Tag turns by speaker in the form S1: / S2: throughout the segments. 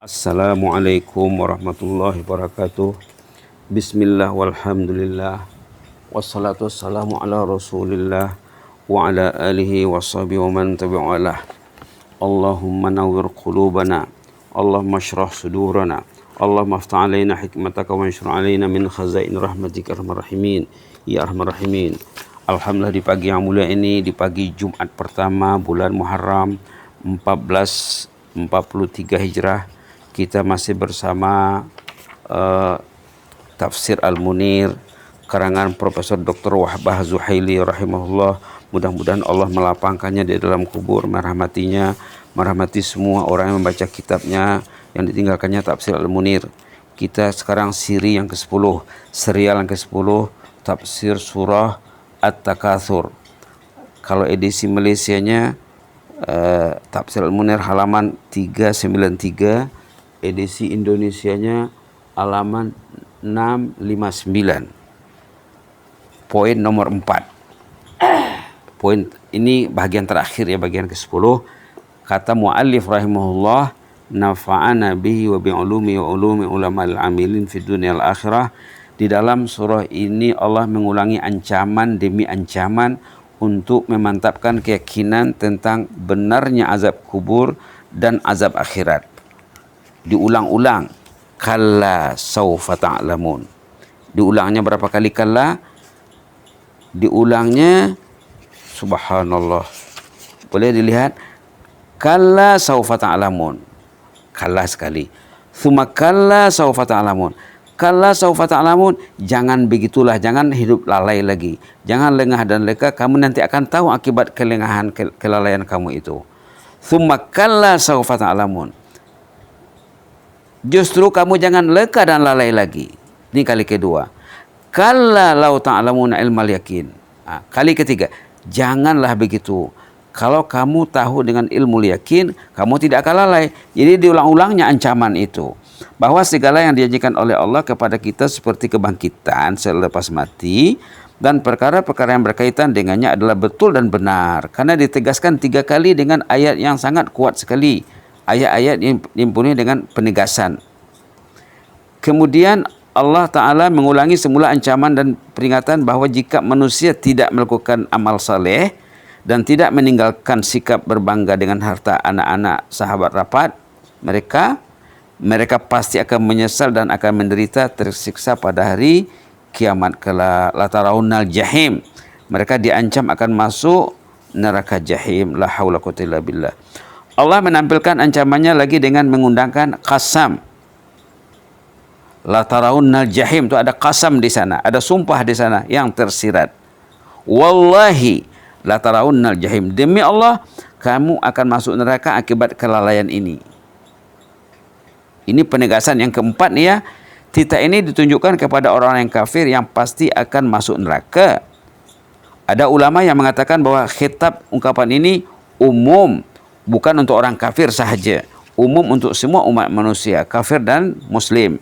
S1: Assalamualaikum warahmatullahi wabarakatuh. Bismillah walhamdulillah. Wassalatu wassalamu ala rasulillah wa ala alihi wa sahbihi wa man tabi'alah. Allahumma nawwir qulubana, Allahumma syrah sudurana, Allahumma aftah alaina hikmataka wa ansyur alaina min khazain rahmatika arhamar rahimin ya arhamar rahimin. Alhamdulillah, di pagi yang mulia ini, di pagi Jumat pertama bulan Muharram 1443 Hijrah, kita masih bersama Tafsir Al-Munir karangan Profesor Dr. Wahbah Zuhaili rahimahullah. Mudah-mudahan Allah melapangkannya di dalam kubur, merahmatinya, merahmati semua orang yang membaca kitabnya yang ditinggalkannya, Tafsir Al-Munir. Kita sekarang siri yang ke-10, serial yang ke-10, Tafsir Surah At-Takatsur. Kalau edisi Malaysianya Tafsir Al-Munir halaman 393, edisi Indonesianya halaman 659. Poin nomor 4. Poin ini bagian terakhir ya, bagian ke-10. Kata muallif rahimahullah, nafa'ana bihi wa bi'ulumi wa ulumi ulama al-amilin fid dunya al-akhirah. Di dalam surah ini Allah mengulangi ancaman demi ancaman untuk memantapkan keyakinan tentang benarnya azab kubur dan azab akhirat. Diulang-ulang, kalla saufa ta'lamun. Diulangnya berapa kali kalla? Diulangnya, subhanallah, boleh dilihat, kalla saufa ta'lamun, kalla sekali. Tsumma kalla saufa ta'lamun, kalla saufa ta'lamun, jangan begitulah, jangan hidup lalai lagi, jangan lengah dan leka, kamu nanti akan tahu akibat kelengahan, kelalaian kamu itu. Tsumma kalla saufa ta'lamun, justru kamu jangan leka dan lalai lagi. Ini kali kedua. Kalla lau ta'lamuna ilmal yakin. Kali ketiga, janganlah begitu. Kalau kamu tahu dengan ilmu yakin, kamu tidak akan lalai. Jadi diulang-ulangnya ancaman itu, bahwa segala yang dijanjikan oleh Allah kepada kita seperti kebangkitan selepas mati dan perkara-perkara yang berkaitan dengannya adalah betul dan benar. Karena ditegaskan 3 kali dengan ayat yang sangat kuat sekali. Ayat-ayat yang dipenuhi dengan penegasan. Kemudian Allah Ta'ala mengulangi semula ancaman dan peringatan bahwa jika manusia tidak melakukan amal saleh dan tidak meninggalkan sikap berbangga dengan harta anak-anak sahabat rapat mereka pasti akan menyesal dan akan menderita tersiksa pada hari kiamat kelak. La tarawunnal jahim, mereka diancam akan masuk neraka jahim. La haula quwwata illa billah. Allah menampilkan ancamannya lagi dengan mengundangkan qasam. La tarawunnal jahim, itu ada qasam di sana, ada sumpah di sana yang tersirat. Wallahi la tarawunnal jahim, demi Allah kamu akan masuk neraka akibat kelalaian ini. Ini penegasan yang keempat nih ya. Titik ini ditunjukkan kepada orang yang kafir yang pasti akan masuk neraka. Ada ulama yang mengatakan bahwa khitab ungkapan ini umum, bukan untuk orang kafir sahaja, umum untuk semua umat manusia, kafir dan muslim,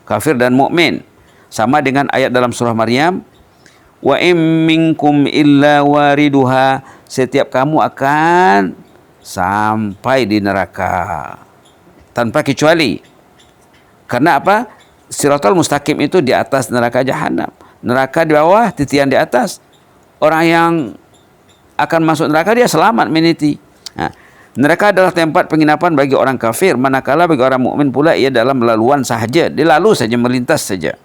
S1: kafir dan mukmin. Sama dengan ayat dalam surah Maryam, wa im minkum illa wariduha, setiap kamu akan sampai di neraka tanpa kecuali. Karena apa? Siratal mustaqim itu di atas neraka jahanam, neraka di bawah, titian di atas. Orang yang akan masuk neraka dia selamat meniti. Neraka adalah tempat penginapan bagi orang kafir, manakala bagi orang mukmin pula ia dalam laluan sahaja, dilalu saja, melintas saja.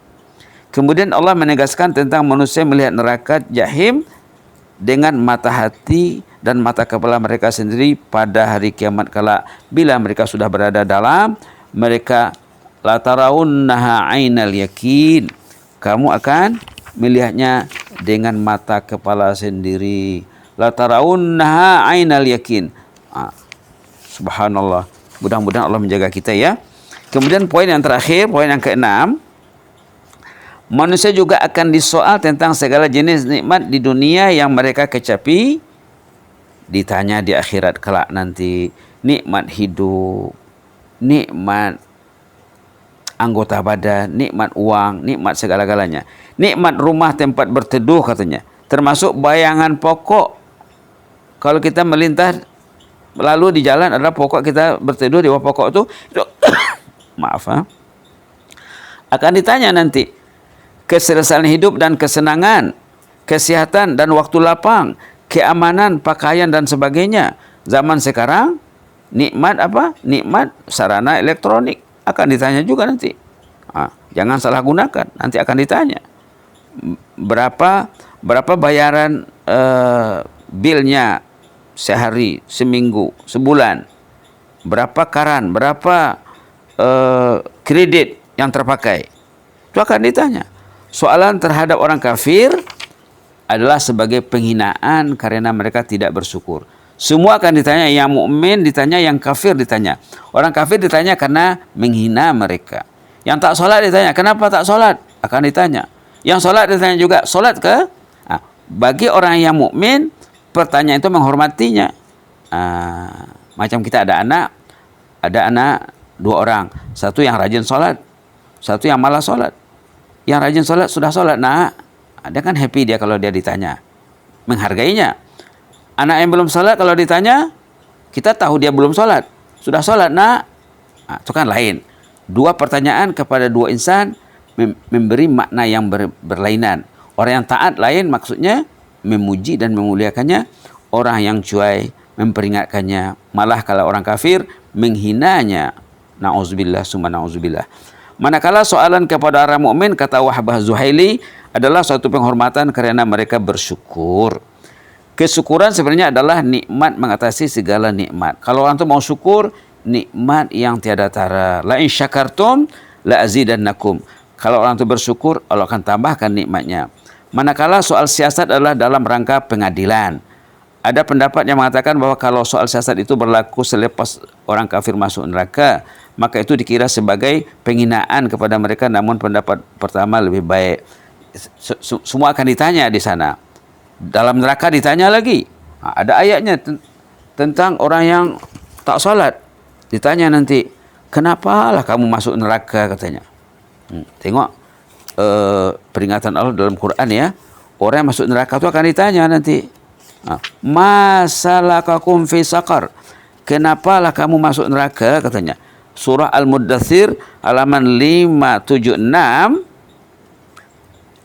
S1: Kemudian Allah menegaskan tentang manusia melihat neraka jahim dengan mata hati dan mata kepala mereka sendiri pada hari kiamat kelak. Bila mereka sudah berada dalam, mereka la tarawunnaha ainal yakin, kamu akan melihatnya dengan mata kepala sendiri. La tarawunnaha ainal yakin. Subhanallah, mudah-mudahan Allah menjaga kita ya. Kemudian poin yang terakhir, poin yang ke-6, manusia juga akan disoal tentang segala jenis nikmat di dunia yang mereka kecapi. Ditanya di akhirat kelak nanti, nikmat hidup, nikmat anggota badan, nikmat uang, nikmat segala-galanya, nikmat rumah tempat berteduh katanya, termasuk bayangan pokok. Kalau kita melintas lalu di jalan adalah pokok, kita berteduh di bawah pokok itu maaf, akan ditanya nanti keselesaan hidup dan kesenangan, kesehatan dan waktu lapang, keamanan, pakaian dan sebagainya. Zaman sekarang nikmat apa? Nikmat sarana elektronik akan ditanya juga nanti. Jangan salah gunakan, nanti akan ditanya. Berapa bayaran bilnya sehari, seminggu, sebulan? Berapa karan, berapa kredit yang terpakai? Itu akan ditanya. Soalan terhadap orang kafir adalah sebagai penghinaan karena mereka tidak bersyukur. Semua akan ditanya, yang mukmin ditanya, yang kafir ditanya. Orang kafir ditanya karena menghina mereka. Yang tak solat ditanya, kenapa tak solat? Akan ditanya. Yang solat ditanya juga, solat ke? Bagi orang yang mukmin, pertanyaan itu menghormatinya. Macam kita ada anak 2 orang. Satu yang rajin solat, satu yang malas solat. Yang rajin solat, sudah solat nak? Dia kan happy dia kalau dia ditanya. Menghargainya. Anak yang belum solat kalau ditanya, kita tahu dia belum solat. Sudah solat nak? Itu kan lain. 2 pertanyaan kepada 2 insan memberi makna yang berlainan. Orang yang taat lain maksudnya memuji dan memuliakannya. Orang yang cuai memperingatkannya. Malah kalau orang kafir menghinanya. Na'udzubillah summa na'udzubillah. Manakala soalan kepada orang mukmin, kata Wahbah Zuhaili, adalah suatu penghormatan karena mereka bersyukur. Kesyukuran sebenarnya adalah nikmat mengatasi segala nikmat. Kalau orang itu mau syukur, nikmat yang tiada tara. La in syakartum la azidannakum. Kalau orang itu bersyukur, Allah akan tambahkan nikmatnya. Manakala soal siasat adalah dalam rangka pengadilan. Ada pendapat yang mengatakan bahwa kalau soal siasat itu berlaku selepas orang kafir masuk neraka, maka itu dikira sebagai penghinaan kepada mereka. Namun pendapat pertama lebih baik. Semua akan ditanya di sana. Dalam neraka ditanya lagi. Ada ayatnya tentang orang yang tak salat. Ditanya nanti, kenapalah kamu masuk neraka, katanya. Tengok peringatan Allah dalam Quran ya. Orang yang masuk neraka itu akan ditanya nanti. Masalakakum fi saqar. Kenapalah kamu masuk neraka, katanya. Surah Al-Muddathir halaman 576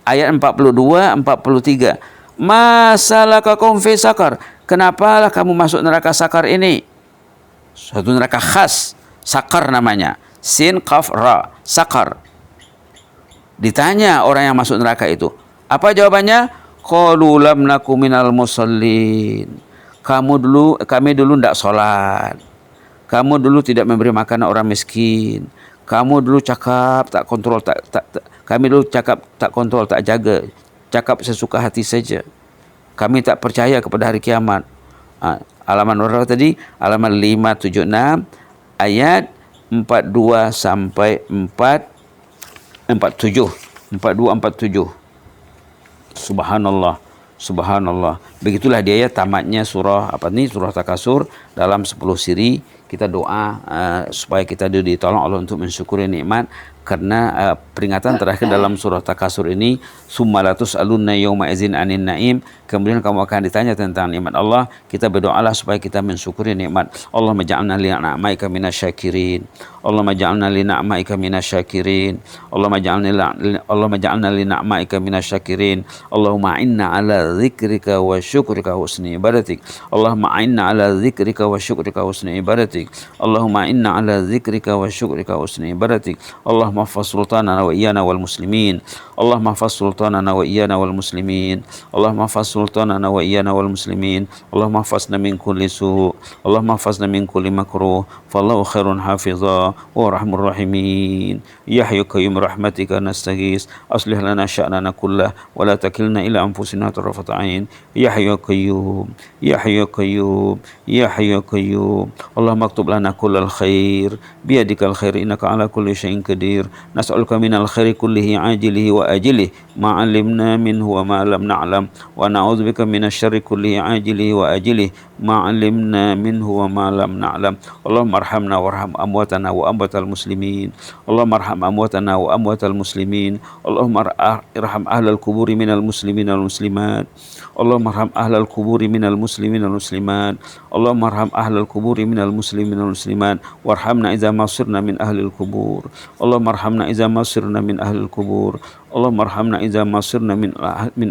S1: ayat 42-43. Masalakakum fi saqar. Kenapalah kamu masuk neraka sakar ini? Suatu neraka khas, sakar namanya. Sin qaf ra, sakar. Ditanya orang yang masuk neraka itu. Apa jawabannya? Qalu lam naku minal musallin. Kami dulu tidak solat. Kamu dulu tidak memberi makan orang miskin. Kamu dulu cakap tak kontrol, kami dulu cakap tak kontrol, tak jaga. Cakap sesuka hati saja. Kami tak percaya kepada hari kiamat. Halaman berapa tadi? Halaman 576 ayat 42 sampai 47. 42-47. Subhanallah, subhanallah. Begitulah dia ya tamatnya surah surah Takasur dalam 10 siri. Kita doa supaya kita ditolong Allah untuk mensyukuri nikmat, karena peringatan terakhir dalam surah Takasur ini, summalatus alunna yauma izin anin naim. Kemudian kamu akan ditanya tentang nikmat Allah. Kita berdoalah supaya kita mensyukuri nikmat. Allahumma ja'alna li ni'maika minasyakirin. Allahumma ja'alna li ni'maika minasyakirin. Allahumma ja'alna li ni'maika minasyakirin. Allahumma inna ala dzikrika wa syukrika husni ibadatik. Allahumma inna ala dzikrika wa syukrika husni ibadatik. Allahumma inna ala dzikrika wa syukrika husni ibadatik. Allahumma hafaz sultanana wa iyana wal muslimin. Allahumma hafaz sultanana wa iyana wal muslimin. Allahumma hafaz sultanana wa iyana wal muslimin. Allahumma hafazna min kulli su'. Allahumma hafazna min kulli makruh. Fallahu khairun hafiza wa rahmur rahimin. Ya hayyu qayyum rahmatika nastaghis. Aslih lana sya'nana kullah wa la takilna ila anfusina tarfata 'ain. Ya hayyu qayyum, ya hayyu qayyum, ya hayyu qayyum. Allahumma aktub lana kullal khair biyadikal khair innaka ala kulli syai'in qadir. Nas'aluka minal khairi kullihi ajilihi wa ajilihi ma 'alimna minhu wa ma lam na'lam, wa na'udzubika minasyarri kullihi ajilihi wa ajilihi ma 'alimna minhu wa ma lam na'lam. Allahumma arhamna warham amwatana wa amwatal muslimin. Allahumma arham amwatana wa amwatal muslimin. Allahumma irham ahlal kuburi minal muslimin wal muslimat. Allahumma arham ahlal kuburi minal muslimin wal muslimat. Allahumma arham ahlal kuburi minal muslimin wal muslimat. Warhamna idza masirna min ahlil kubur. Allahumma arhamna idza masirna min ahlil kubur. Allahumma arhamna idza masirna min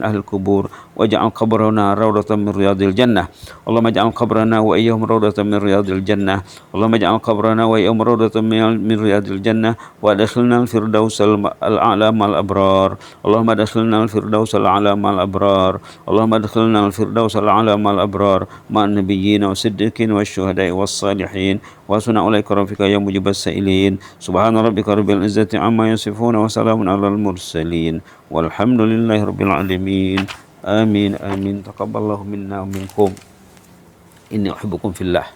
S1: ahlil kubur. Waj'al qabrana rawdatan min riyadil jannah. Allahumma ij'al qabrana wa iyyahum rawdatan min riyadil jannah. Allahumma ij'al qabrana wa iyyahum rawdatan min riyadil jannah wa adkhilna al-firdausal a'la ma'al abrar. Allahumma adkhilna al-firdausal a'la ma'al abrar. Allahumma adkhilna al-firdausal a'la ma'al abrar ma'an nabiyyin wa siddiqin wa syuhada'i was salihin wa hasuna ulaika rafiqa ya mujibas sa'ilin. Subhana rabbika rabbil izzati amma yasifun wa salamun alal mursalin walhamdulillahi rabbil alamin. Amin amin. Taqabbalallahu minna wa minkum. Inni uhibbukum fillah.